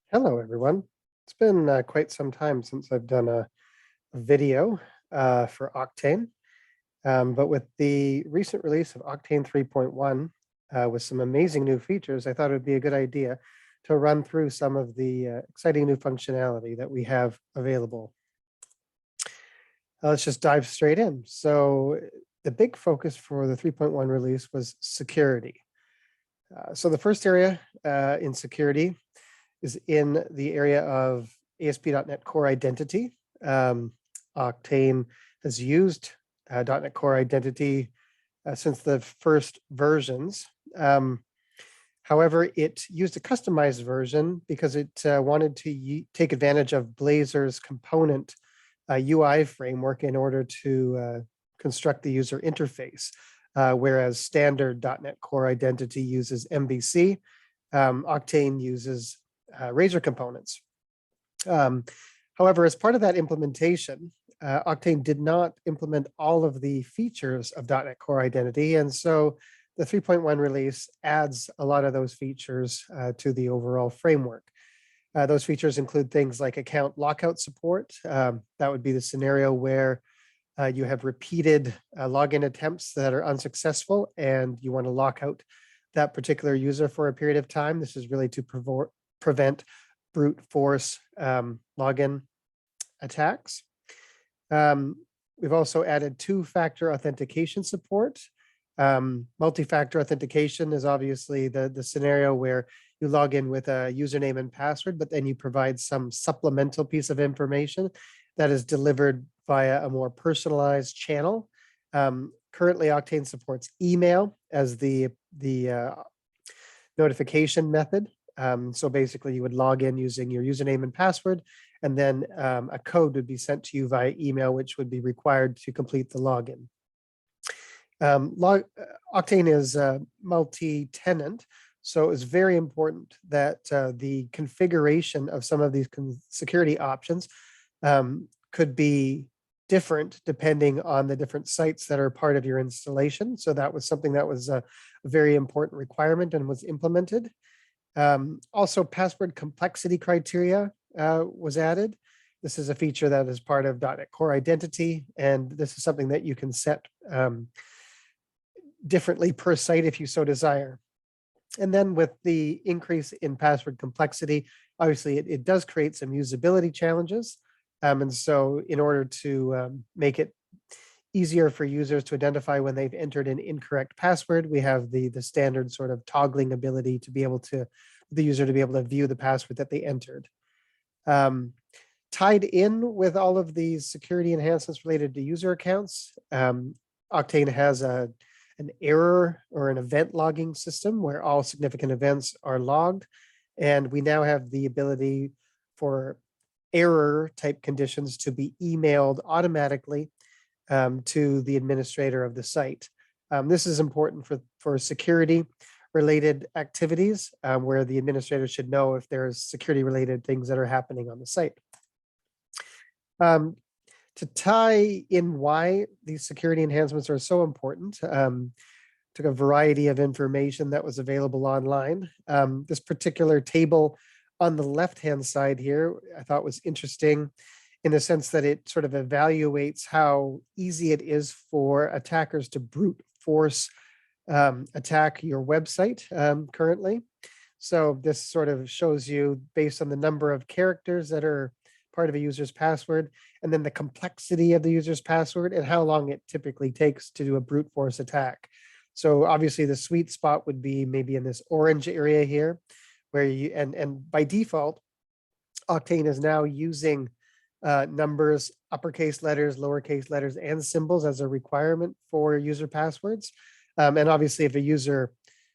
Hello, everyone. It's been quite some time since I've done a video for Octane, but with the recent release of Octane 3.1 with some amazing new features, I thought it would be a good idea to run through some of the exciting new functionality that we have available. Let's just dive straight in. So the big focus for the 3.1 release was security. So the first area in security is in the area of ASP.NET Core Identity. Octane has used .NET Core Identity since the first versions. However, it used a customized version because it wanted to take advantage of Blazor's component UI framework in order to construct the user interface, whereas standard .NET Core Identity uses MVC. Octane uses Razor components. However, as part of that implementation, Octane did not implement all of the features of .NET Core Identity, and so the 3.1 release adds a lot of those features to the overall framework. Those features include things like account lockout support. That would be the scenario where you have repeated login attempts that are unsuccessful and you want to lock out that particular user for a period of time. This is really to prevent brute force login attacks. We've also added two-factor authentication support. Multi-factor authentication is obviously the scenario where you log in with a username and password, but then you provide some supplemental piece of information that is delivered via a more personalized channel. Currently, Octane supports email as the notification method. So basically, you would log in using your username and password, and then a code would be sent to you via email, which would be required to complete the login. Octane is multi-tenant, so it's very important that the configuration of some of these security options could be different depending on the different sites that are part of your installation. So that was something that was a very important requirement and was implemented. Also, password complexity criteria was added. This is a feature that is part of .NET Core Identity, and this is something that you can set differently per site if you so desire. And then with the increase in password complexity, obviously it does create some usability challenges. And so in order to make it easier for users to identify when they've entered an incorrect password, we have the standard sort of toggling ability to be able to, the user to be able to view the password that they entered. Tied in with all of these security enhancements related to user accounts, Octane has an error or an event logging system where all significant events are logged. And we now have the ability for error type conditions to be emailed automatically to the administrator of the site. This is important for security related activities where the administrator should know if there's security related things that are happening on the site. To tie in why these security enhancements are so important, took a variety of information that was available online. This particular table on the left-hand side here, I thought was interesting in the sense that it sort of evaluates how easy it is for attackers to brute force attack your website currently. So this sort of shows you based on the number of characters that are part of a user's password, and then the complexity of the user's password and how long it typically takes to do a brute force attack. So obviously the sweet spot would be maybe in this orange area here, where you, and by default, Octane is now using numbers, uppercase letters, lowercase letters, and symbols as a requirement for user passwords. And obviously if a user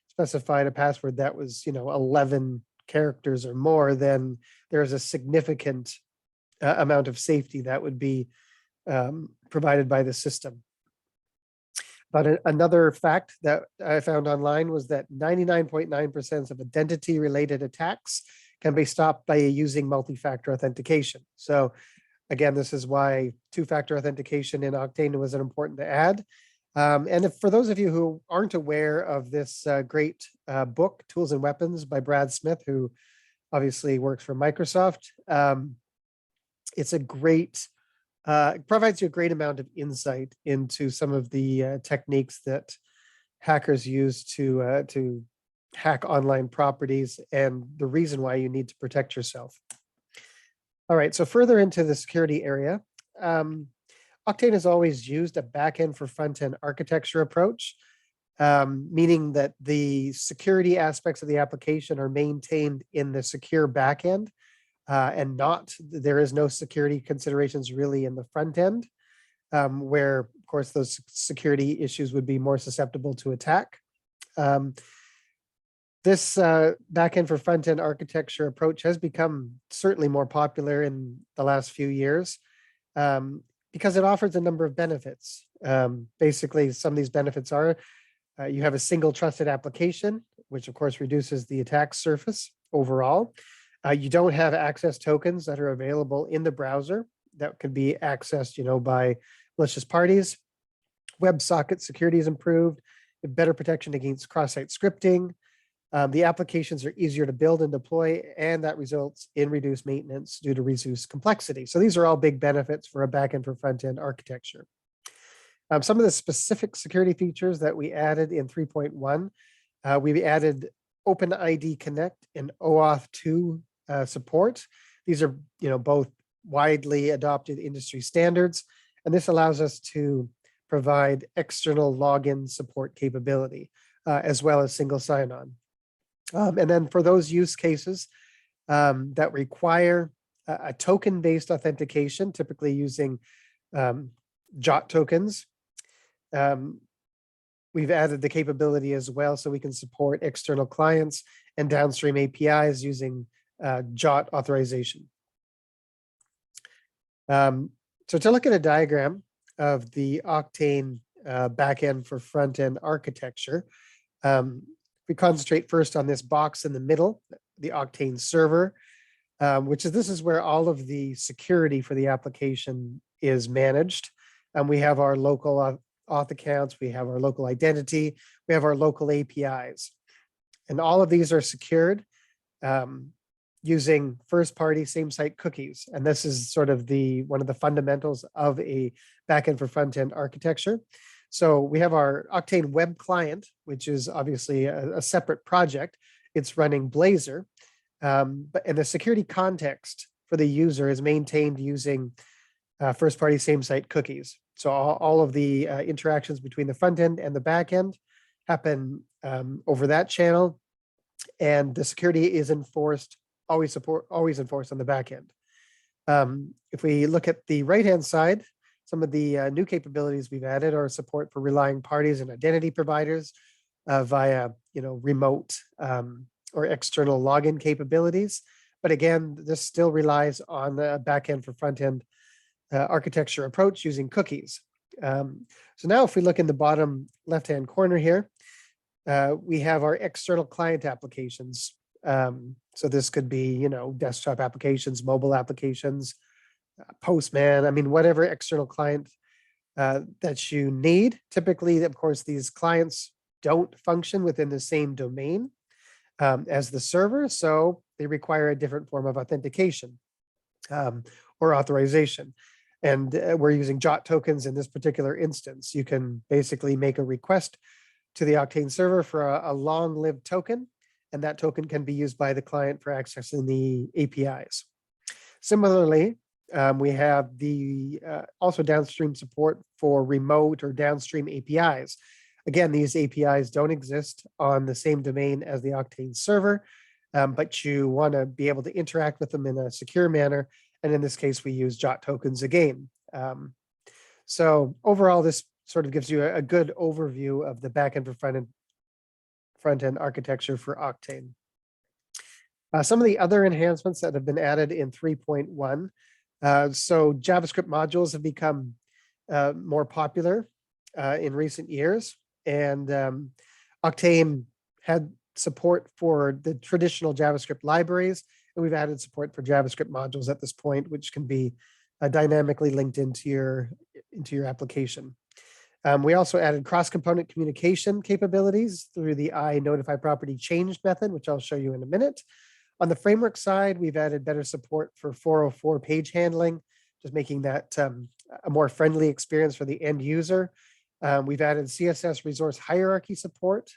specified a password that was, 11 characters or more, then there's a significant amount of safety that would be provided by the system. But another fact that I found online was that 99.9% of identity-related attacks can be stopped by using multi-factor authentication. So again, this is why two-factor authentication in Octane was important to add. And for those of you who aren't aware of this great book, Tools and Weapons by Brad Smith, who obviously works for Microsoft. It's a great, provides you a great amount of insight into some of the techniques that hackers use to hack online properties and the reason why you need to protect yourself. All right, so further into the security area, Oqtane has always used a backend for front-end architecture approach, meaning that the security aspects of the application are maintained in the secure backend, and there is no security considerations really in the front end, where, of course, those security issues would be more susceptible to attack. This backend for front-end architecture approach has become certainly more popular in the last few years because it offers a number of benefits. Basically, some of these benefits are you have a single trusted application, which of course reduces the attack surface overall. You don't have access tokens that are available in the browser that could be accessed, by malicious parties. WebSocket security is improved, better protection against cross-site scripting. The applications are easier to build and deploy, and that results in reduced maintenance due to reduced complexity. So these are all big benefits for a backend for front-end architecture. Some of the specific security features that we added in 3.1, we added OpenID Connect and OAuth 2 support. These are, both widely adopted industry standards, and this allows us to provide external login support capability, as well as single sign-on. And then for those use cases that require a token-based authentication, typically using Jwt Tokens, we've added the capability as well so we can support external clients and downstream APIs using Jwt authorization. So to look at a diagram of the Oqtane backend for front-end architecture, we concentrate first on this box in the middle, the Oqtane server, this is where all of the security for the application is managed. We have our local auth accounts, we have our local identity, we have our local APIs. And all of these are secured using first-party same-site cookies. And this is sort of one of the fundamentals of a backend for front-end architecture. So we have our Oqtane web client, which is obviously a separate project. It's running Blazor, but in the security context for the user is maintained using first-party same-site cookies. So all of the interactions between the front end and the back end happen over that channel, and the security is always enforced on the back end. If we look at the right-hand side, some of the new capabilities we've added are support for relying parties and identity providers via remote or external login capabilities. But again, this still relies on the backend for front-end architecture approach using cookies. So now if we look in the bottom left-hand corner here, we have our external client applications. So this could be, desktop applications, mobile applications, Postman, whatever external client that you need. Typically, of course, these clients don't function within the same domain as the server, so they require a different form of authentication or authorization. And we're using Jwt Tokens in this particular instance. You can basically make a request to the Oqtane server for a long-lived token, and that token can be used by the client for accessing the APIs. Similarly, we have the also downstream support for remote or downstream APIs. Again, these APIs don't exist on the same domain as the Oqtane server, but you want to be able to interact with them in a secure manner. And in this case, we use Jwt Tokens again. So overall, this sort of gives you a good overview of the backend for front-end architecture for Oqtane. Some of the other enhancements that have been added in 3.1. So JavaScript modules have become more popular in recent years, and Oqtane had support for the traditional JavaScript libraries, and we've added support for JavaScript modules at this point, which can be dynamically linked into your application. We also added cross-component communication capabilities through the iNotify property changed method, which I'll show you in a minute. On the framework side, we've added better support for 404 page handling, just making that a more friendly experience for the end user. We've added CSS resource hierarchy support.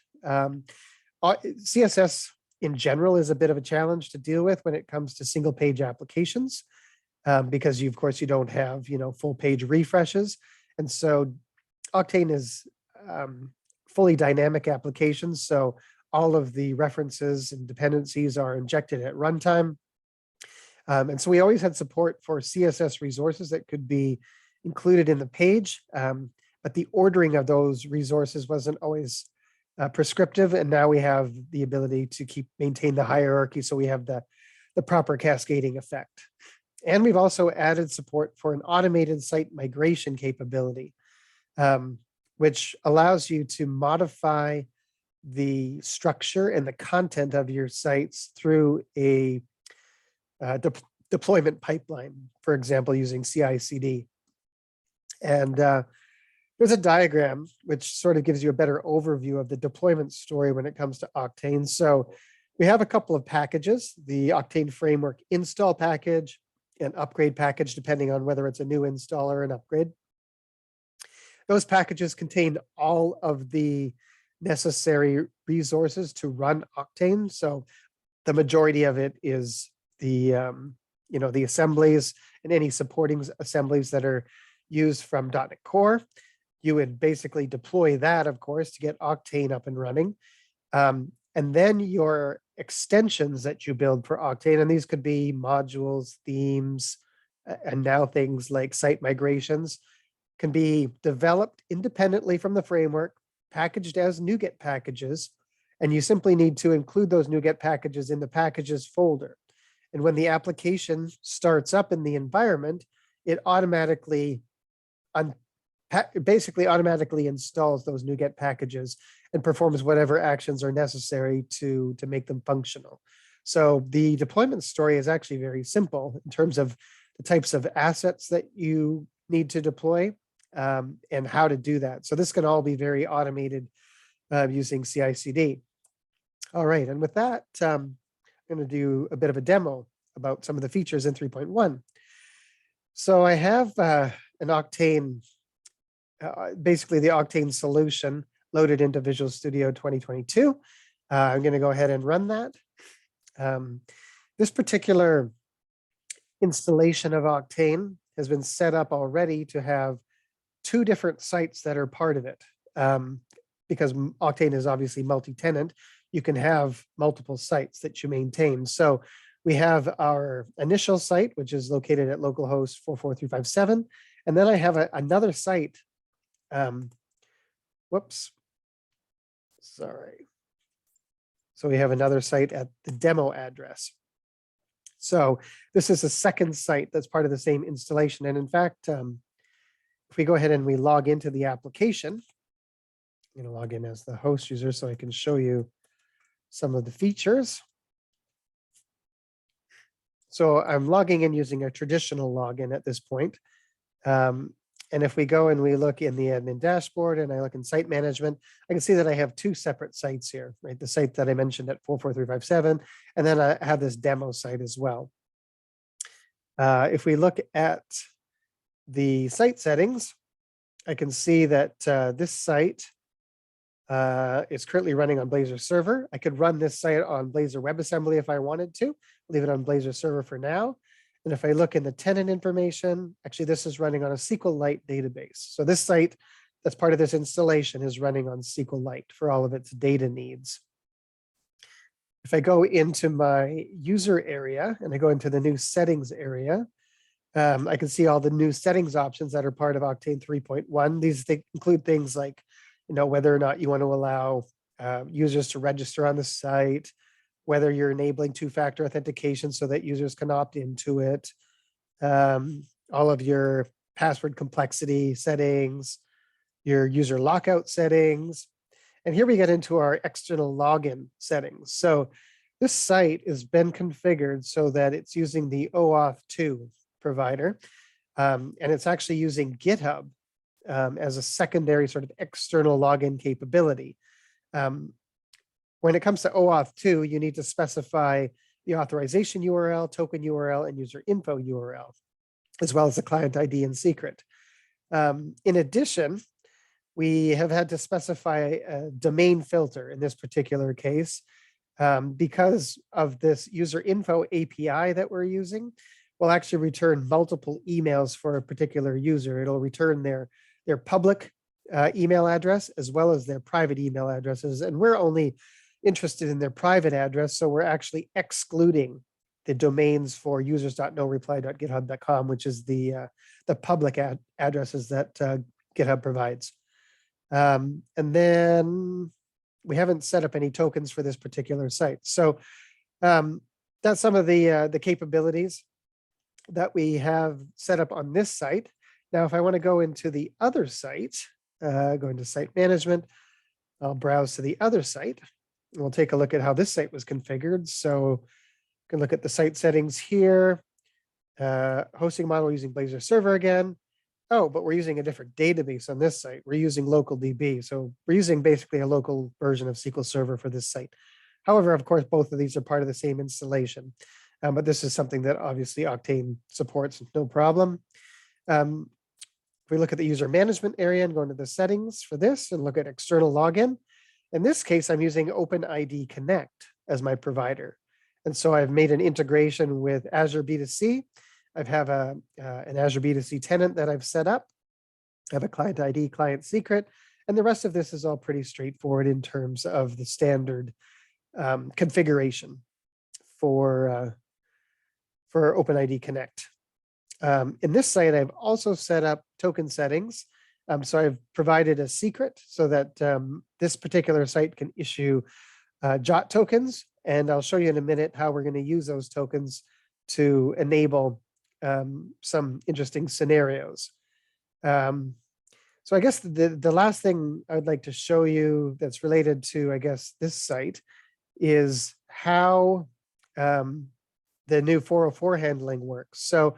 CSS in general is a bit of a challenge to deal with when it comes to single page applications, because of course you don't have full page refreshes. And so Oqtane is fully dynamic applications. So all of the references and dependencies are injected at runtime. And so we always had support for CSS resources that could be included in the page, but the ordering of those resources wasn't always prescriptive. And now we have the ability to maintain the hierarchy, so we have the proper cascading effect. And we've also added support for an automated site migration capability, which allows you to modify the structure and the content of your sites through a deployment pipeline, for example, using CI/CD. And there's a diagram which sort of gives you a better overview of the deployment story when it comes to Oqtane. So we have a couple of packages: the Oqtane framework install package and upgrade package, depending on whether it's a new install or an upgrade. Those packages contain all of the necessary resources to run Oqtane. So the majority of it is the the assemblies and any supporting assemblies that are used from .NET Core. You would basically deploy that, of course, to get Oqtane up and running. And then your extensions that you build for Oqtane, and these could be modules, themes, and now things like site migrations, can be developed independently from the framework, packaged as NuGet packages, and you simply need to include those NuGet packages in the packages folder. And when the application starts up in the environment, it basically automatically installs those NuGet packages and performs whatever actions are necessary to make them functional. So the deployment story is actually very simple in terms of the types of assets that you need to deploy, and how to do that. So this can all be very automated using CI/CD. All right, and with that, I'm going to do a bit of a demo about some of the features in 3.1. So I have an Oqtane, basically the Oqtane solution loaded into Visual Studio 2022. I'm going to go ahead and run that. This particular installation of Oqtane has been set up already to have 2 different sites that are part of it. Because Oqtane is obviously multi-tenant, you can have multiple sites that you maintain. So we have our initial site, which is located at localhost 44357. And then I have another site. Whoops. Sorry. So we have another site at the demo address. So this is a second site that's part of the same installation. And in fact, if we go ahead and we log into the application, I'm going to log in as the host user so I can show you some of the features. So I'm logging in using a traditional login at this point. And if we go and we look in the admin dashboard and I look in site management, I can see that I have 2 separate sites here, right? The site that I mentioned at 44357, and then I have this demo site as well. If we look at the site settings, I can see that this site is currently running on Blazor server. I could run this site on Blazor WebAssembly if I wanted to, leave it on Blazor server for now. And if I look in the tenant information, actually this is running on a SQLite database. So this site that's part of this installation is running on SQLite for all of its data needs. If I go into my user area and I go into the new settings area, I can see all the new settings options that are part of Oqtane 3.1. These include things like, whether or not you want to allow users to register on the site, whether you're enabling 2-factor authentication so that users can opt into it, all of your password complexity settings, your user lockout settings. And here we get into our external login settings. So this site has been configured so that it's using the OAuth 2 provider, and it's actually using GitHub as a secondary sort of external login capability. When it comes to OAuth 2, you need to specify the authorization URL, token URL, and user info URL, as well as the client ID and secret. In addition, we have had to specify a domain filter in this particular case because of this user info API that we're using. We'll actually return multiple emails for a particular user. It'll return their public email address as well as their private email addresses. And we're only interested in their private address. So we're actually excluding the domains for users.noreply.github.com, which is the public addresses that GitHub provides. And then we haven't set up any tokens for this particular site. So that's some of the capabilities that we have set up on this site. Now, if I want to go into the other site, go into site management, I'll browse to the other site. And we'll take a look at how this site was configured. So you can look at the site settings here. Hosting model using Blazor server again. Oh, but we're using a different database on this site. We're using local DB. So we're using basically a local version of SQL Server for this site. However, of course, both of these are part of the same installation. But this is something that obviously Oqtane supports, no problem. If we look at the user management area and go into the settings for this and look at external login, in this case, I'm using OpenID Connect as my provider. And so I've made an integration with Azure B2C. I have an Azure B2C tenant that I've set up. I have a client ID, client secret, and the rest of this is all pretty straightforward in terms of the standard configuration for OpenID Connect. In this site, I've also set up token settings. So I've provided a secret so that this particular site can issue Jwt tokens. And I'll show you in a minute how we're going to use those tokens to enable some interesting scenarios. So I guess the last thing I'd like to show you that's related to, I guess, this site is how the new 404 handling works. So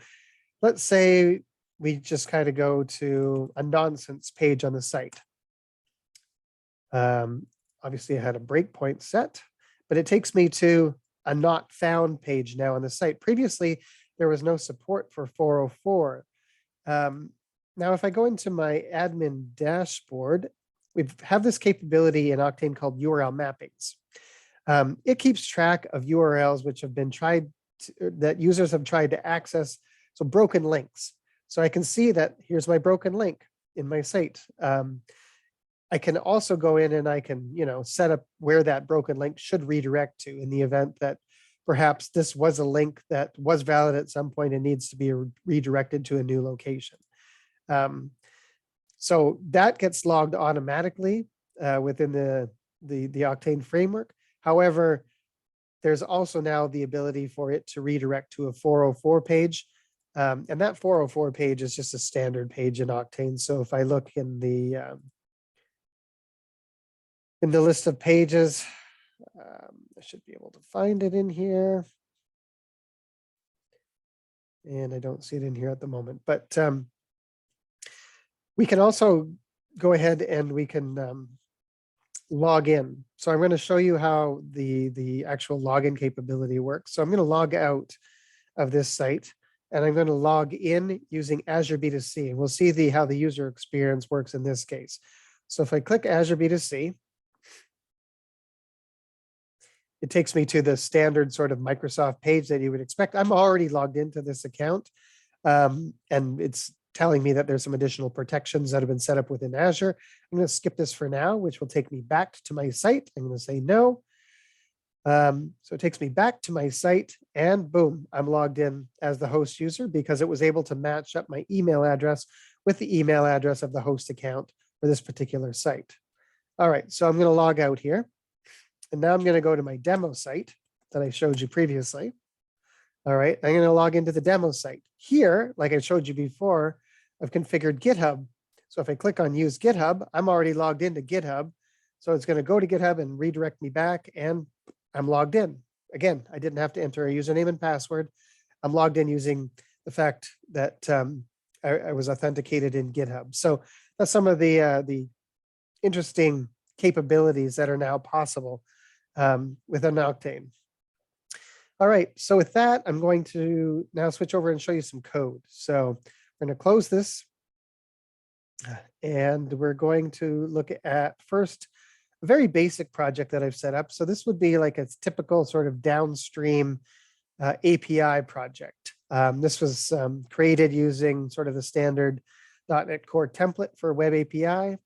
let's say we just kind of go to a nonsense page on the site. Obviously, I had a breakpoint set, but it takes me to a not found page now on the site. Previously, there was no support for 404. Now, if I go into my admin dashboard, we have this capability in Oqtane called URL mappings. It keeps track of URLs which have been that users have tried to access, so broken links. So I can see that here's my broken link in my site. I can also go in and I can, set up where that broken link should redirect to in the event that perhaps this was a link that was valid at some point and needs to be redirected to a new location. So that gets logged automatically within the Oqtane framework. However, there's also now the ability for it to redirect to a 404 page. And that 404 page is just a standard page in Oqtane. So if I look in the list of pages, I should be able to find it in here. And I don't see it in here at the moment, but we can also go ahead and we can log in. So I'm going to show you how the actual login capability works. So I'm going to log out of this site and I'm going to log in using Azure B2C, and we'll see how the user experience works in this case. So if I click Azure B2C, it takes me to the standard sort of Microsoft page that you would expect. I'm already logged into this account, and it's telling me that there's some additional protections that have been set up within Azure. I'm going to skip this for now, which will take me back to my site. I'm going to say no. So it takes me back to my site and boom, I'm logged in as the host user because it was able to match up my email address with the email address of the host account for this particular site. All right, so I'm going to log out here. And now I'm going to go to my demo site that I showed you previously. All right, I'm going to log into the demo site. Here, like I showed you before, I've configured GitHub. So if I click on use GitHub, I'm already logged into GitHub. So it's going to go to GitHub and redirect me back and I'm logged in. Again, I didn't have to enter a username and password. I'm logged in using the fact that I was authenticated in GitHub. So that's some of the interesting capabilities that are now possible within Oqtane. All right, so with that, I'm going to now switch over and show you some code. So we're going to close this and we're going to look at first a very basic project that I've set up. So this would be like a typical sort of downstream API project. This was created using sort of the standard .NET Core template for web API.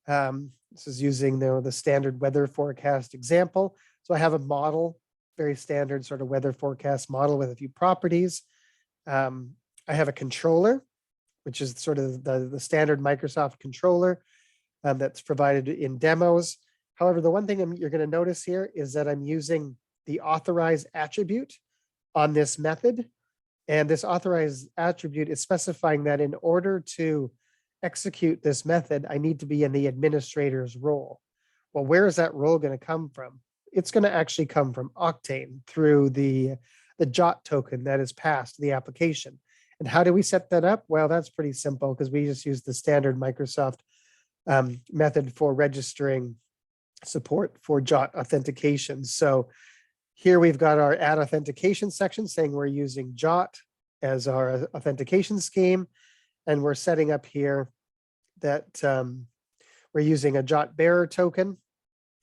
This is using the standard weather forecast example. So I have a model, very standard sort of weather forecast model with a few properties. I have a controller, which is sort of the standard Microsoft controller that's provided in demos. However, the one thing you're going to notice here is that I'm using the authorize attribute on this method. And this authorized attribute is specifying that in order to execute this method, I need to be in the administrator's role. Well, where is that role going to come from? It's going to actually come from Oqtane through the Jwt token that is passed to the application. And how do we set that up? Well, that's pretty simple because we just use the standard Microsoft method for registering support for Jwt authentication. So here we've got our add authentication section saying we're using Jwt as our authentication scheme. And we're setting up here that we're using a Jwt bearer token.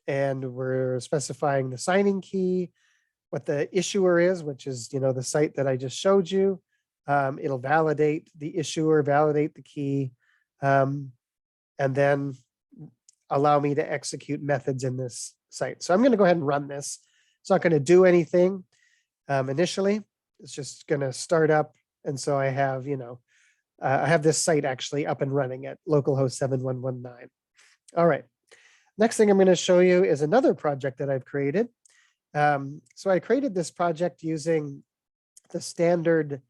And we're specifying the signing key, what the issuer is, which is the site that I just showed you. It'll validate the issuer, validate the key, and then allow me to execute methods in this site. So I'm going to go ahead and run this. It's not going to do anything initially. It's just going to start up. And so I have this site actually up and running at localhost 7119. All right. Next thing I'm going to show you is another project that I've created. So I created this project using the standard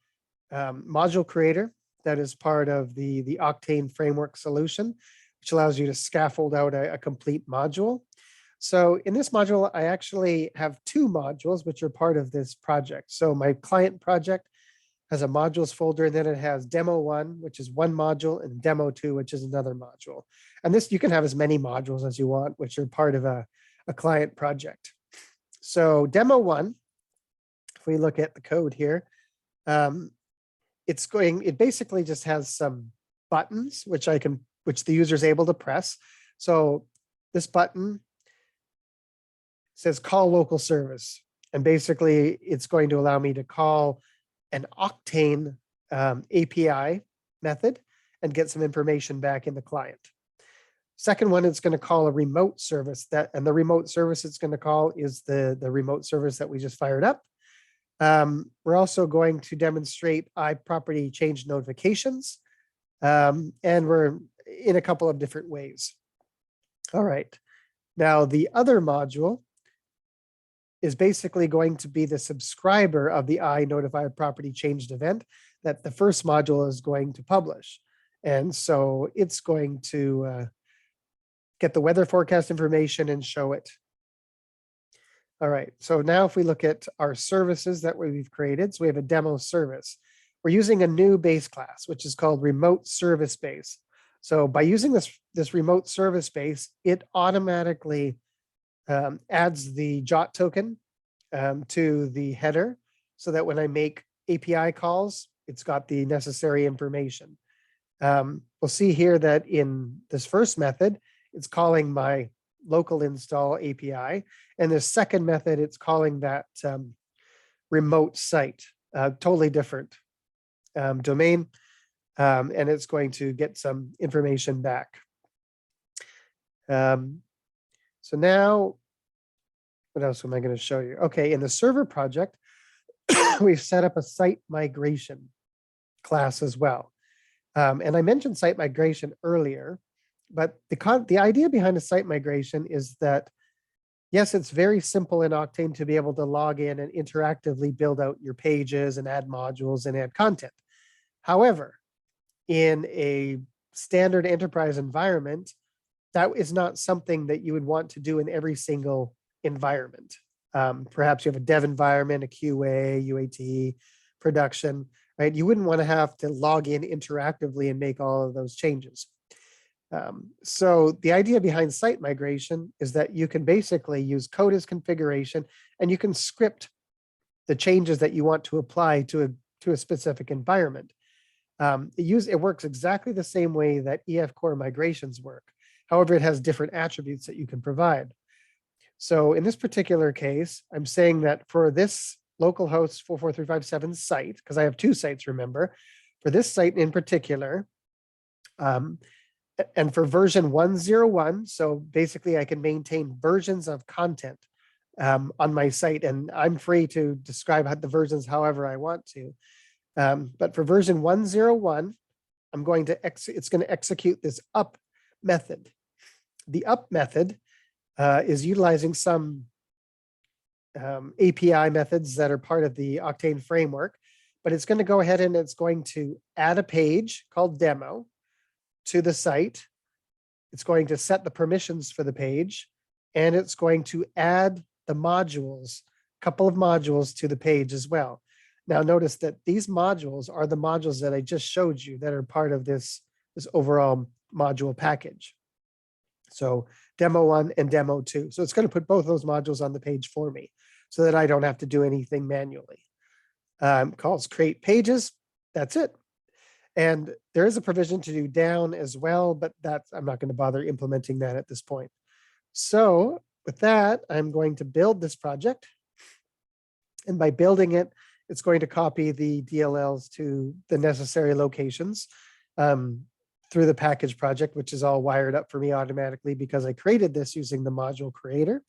module creator that is part of the Oqtane framework solution, which allows you to scaffold out a complete module. So in this module, I actually have two modules which are part of this project. So my client project has a modules folder, and then it has demo 1, which is one module, and demo 2, which is another module. And this, you can have as many modules as you want, which are part of a client project. So demo 1, if we look at the code here, it basically just has some buttons, which the user is able to press. So this button says call local service. And basically it's going to allow me to call an Oqtane API method and get some information back in the client. Second one, it's going to call a remote service and the remote service it's going to call is the remote service that we just fired up. We're also going to demonstrate iProperty change notifications, and we're in a couple of different ways. All right. Now, the other module is basically going to be the subscriber of the iNotify property changed event that the first module is going to publish. And so it's going to get the weather forecast information and show it. All right, so now if we look at our services that we've created, so we have a demo service. We're using a new base class, which is called remote service base. So by using this remote service base, it automatically adds the Jwt token to the header so that when I make API calls, it's got the necessary information. We'll see here that in this first method, it's calling my local install API. And the second method, it's calling that remote site, totally different domain. And it's going to get some information back. So now, what else am I going to show you? Okay, in the server project, we've set up a site migration class as well. And I mentioned site migration earlier, but the idea behind a site migration is that, yes, it's very simple in Oqtane to be able to log in and interactively build out your pages and add modules and add content. However, in a standard enterprise environment, that is not something that you would want to do in every single environment. Perhaps you have a dev environment, a QA, UAT, production, right? You wouldn't want to have to log in interactively and make all of those changes. So the idea behind site migration is that you can basically use code as configuration and you can script the changes that you want to apply to a specific environment. It works exactly the same way that EF Core migrations work. However, it has different attributes that you can provide. So in this particular case, I'm saying that for this localhost 44357 site, because I have two sites, remember, for this site in particular, and for version 101, so basically I can maintain versions of content on my site, and I'm free to describe the versions however I want to. But for version 101, it's going to execute this up method. The up method is utilizing some API methods that are part of the Oqtane framework, but it's going to go ahead and it's going to add a page called demo to the site. It's going to set the permissions for the page, and it's going to add the modules, a couple of modules to the page as well. Now notice that these modules are the modules that I just showed you that are part of this overall module package. So demo 1 and demo 2. So it's going to put both those modules on the page for me so that I don't have to do anything manually. Calls create pages. That's it. And there is a provision to do down as well, but I'm not going to bother implementing that at this point. So with that, I'm going to build this project. And by building it, it's going to copy the DLLs to the necessary locations through the package project, which is all wired up for me automatically because I created this using the module creator.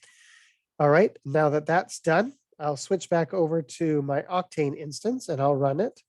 All right, now that that's done, I'll switch back over to my Oqtane instance and I'll run it.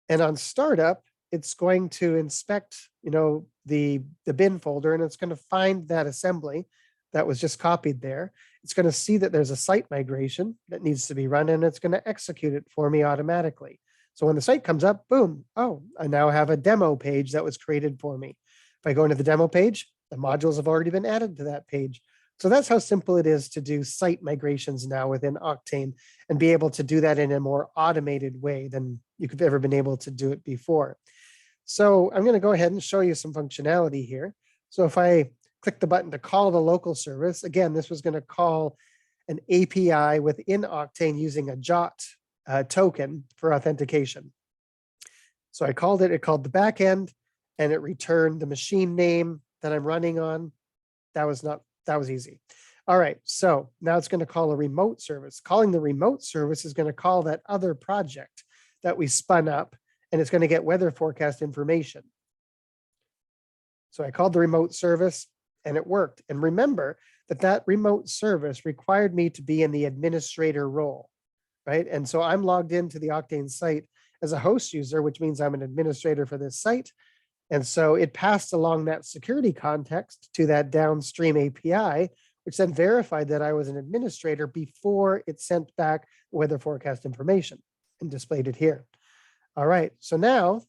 And on startup, it's going to inspect, the bin folder, and it's going to find that assembly that was just copied there. It's going to see that there's a site migration that needs to be run, and it's going to execute it for me automatically. So when the site comes up, boom, oh, I now have a demo page that was created for me. If I go into the demo page, the modules have already been added to that page. So that's how simple it is to do site migrations now within Oqtane and be able to do that in a more automated way than you could have ever been able to do it before. So I'm going to go ahead and show you some functionality here. So if I click the button to call the local service, again, this was going to call an API within Oqtane using a Jwt token for authentication. So I called it called the backend, and it returned the machine name that I'm running on. That was easy. All right, so now it's going to call a remote service. Calling the remote service is going to call that other project that we spun up, and it's going to get weather forecast information. So I called the remote service and it worked. And remember that remote service required me to be in the administrator role, right? And so I'm logged into the Oqtane site as a host user, which means I'm an administrator for this site. And so it passed along that security context to that downstream API, which then verified that I was an administrator before it sent back weather forecast information and displayed it here. All right, so now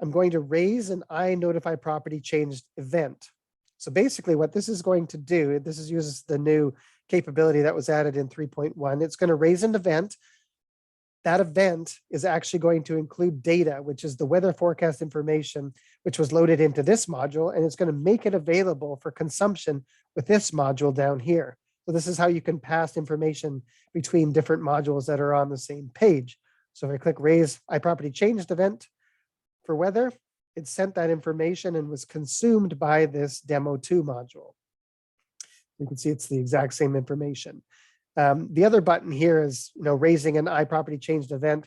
I'm going to raise an iNotify property changed event. So basically what this is going to do, this uses the new capability that was added in 3.1. It's going to raise an event. That event is actually going to include data, which is the weather forecast information, which was loaded into this module, and it's going to make it available for consumption with this module down here. So this is how you can pass information between different modules that are on the same page. So if I click raise iProperty changed event for weather, it sent that information and was consumed by this demo 2 module. You can see it's the exact same information. The other button here is raising an iProperty changed event,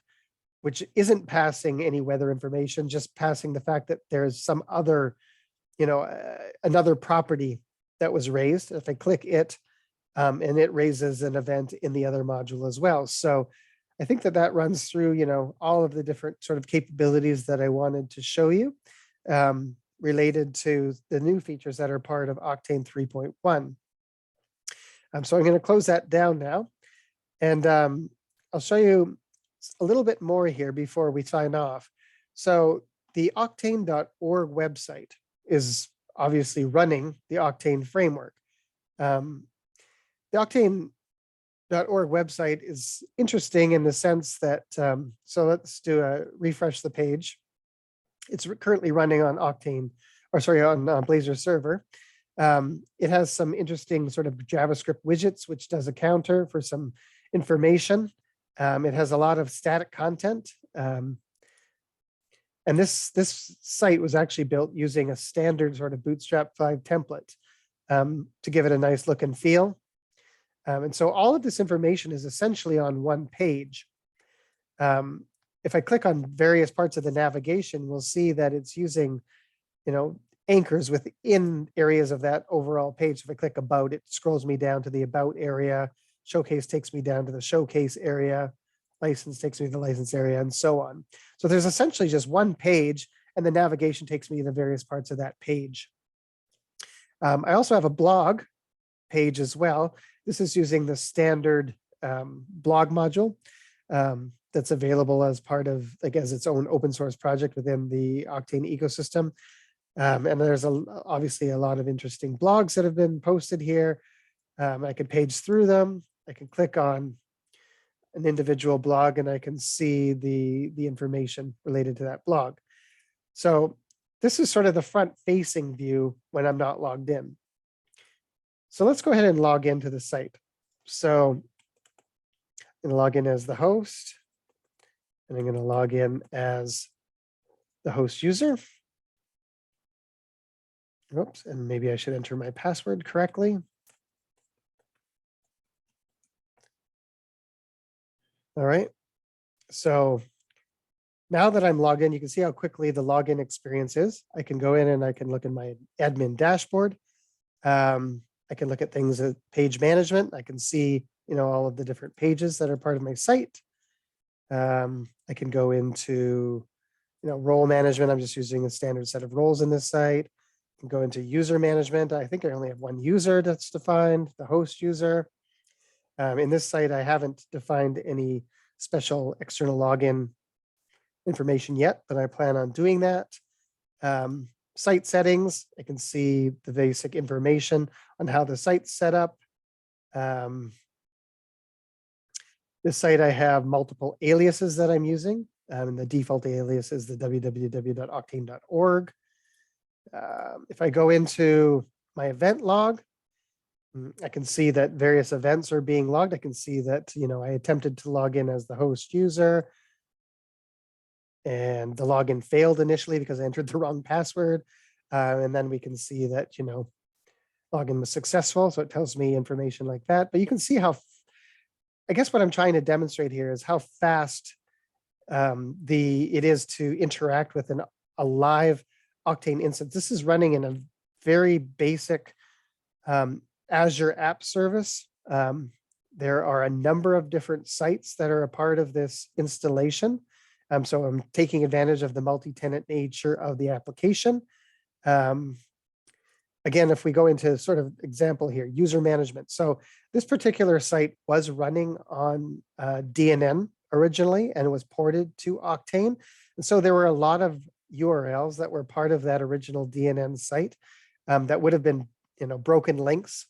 which isn't passing any weather information, just passing the fact that there's some other, another property that was raised. If I click it, and it raises an event in the other module as well. So I think that runs through, all of the different sort of capabilities that I wanted to show you related to the new features that are part of Oqtane 3.1. So I'm going to close that down now, and I'll show you a little bit more here before we sign off. So the Oqtane.org website is obviously running the Oqtane framework. The Oqtane.org website is interesting in the sense that, so let's refresh the page. It's currently running on Oqtane, or sorry, on Blazor server. It has some interesting sort of JavaScript widgets, which does a counter for some information. It has a lot of static content. And this site was actually built using a standard sort of Bootstrap 5 template to give it a nice look and feel. And so all of this information is essentially on one page. If I click on various parts of the navigation, we'll see that it's using, anchors within areas of that overall page. If I click about, it scrolls me down to the about area. Showcase takes me down to the showcase area. License takes me to the license area, and so on. So there's essentially just one page, and the navigation takes me to various parts of that page. I also have a blog page as well. This is using the standard blog module that's available as part of, as its own open source project within the Oqtane ecosystem. And there's obviously a lot of interesting blogs that have been posted here. I can page through them. I can click on an individual blog and I can see the information related to that blog. So this is sort of the front facing view when I'm not logged in. So let's go ahead and log into the site. So I'm going to log in as the host, and I'm going to log in as the host user. Oops, and maybe I should enter my password correctly. All right, so now that I'm logged in, you can see how quickly the login experience is. I can go in and I can look in my admin dashboard. I can look at things at page management. I can see, all of the different pages that are part of my site. I can go into, role management. I'm just using a standard set of roles in this site. I can go into user management. I think I only have one user that's defined, the host user. In this site, I haven't defined any special external login information yet, but I plan on doing that. Site settings, I can see the basic information on how the site's set up. This site, I have multiple aliases that I'm using. And the default alias is the www.oqtane.org. If I go into my event log, I can see that various events are being logged. I can see that, I attempted to log in as the host user, and the login failed initially because I entered the wrong password. And then we can see that, login was successful. So it tells me information like that. But you can see how, I guess what I'm trying to demonstrate here is how fast it is to interact with a live Oqtane instance. This is running in a very basic Azure app service. There are a number of different sites that are a part of this installation. So I'm taking advantage of the multi-tenant nature of the application. Again, if we go into sort of example here, user management. So this particular site was running on DNN originally, and it was ported to Oqtane. And so there were a lot of URLs that were part of that original DNN site that would have been, broken links.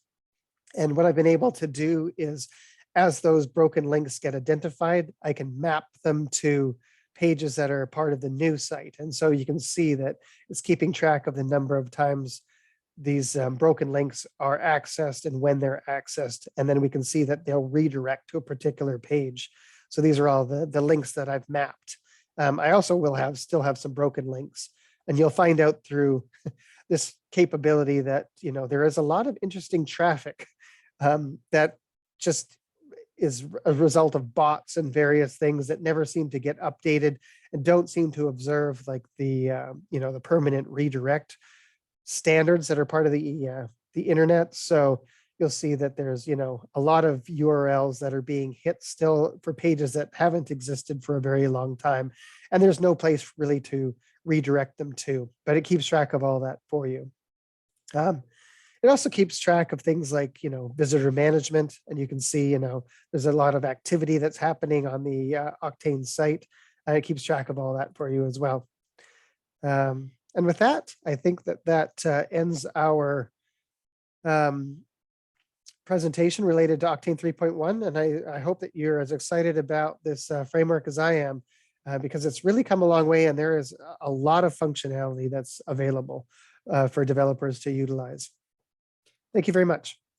And what I've been able to do is, as those broken links get identified, I can map them to pages that are part of the new site. And so you can see that it's keeping track of the number of times these broken links are accessed and when they're accessed. And then we can see that they'll redirect to a particular page. So these are all the links that I've mapped. I also will still have some broken links, and you'll find out through this capability that, there is a lot of interesting traffic that just is a result of bots and various things that never seem to get updated and don't seem to observe the permanent redirect standards that are part of the internet. So you'll see that there's, a lot of URLs that are being hit still for pages that haven't existed for a very long time. And there's no place really to redirect them to, but it keeps track of all that for you. It also keeps track of things like, visitor management. And you can see, there's a lot of activity that's happening on the Oqtane site. And it keeps track of all that for you as well. And with that, I think that ends our presentation related to Oqtane 3.1. And I hope that you're as excited about this framework as I am, because it's really come a long way, and there is a lot of functionality that's available for developers to utilize. Thank you very much.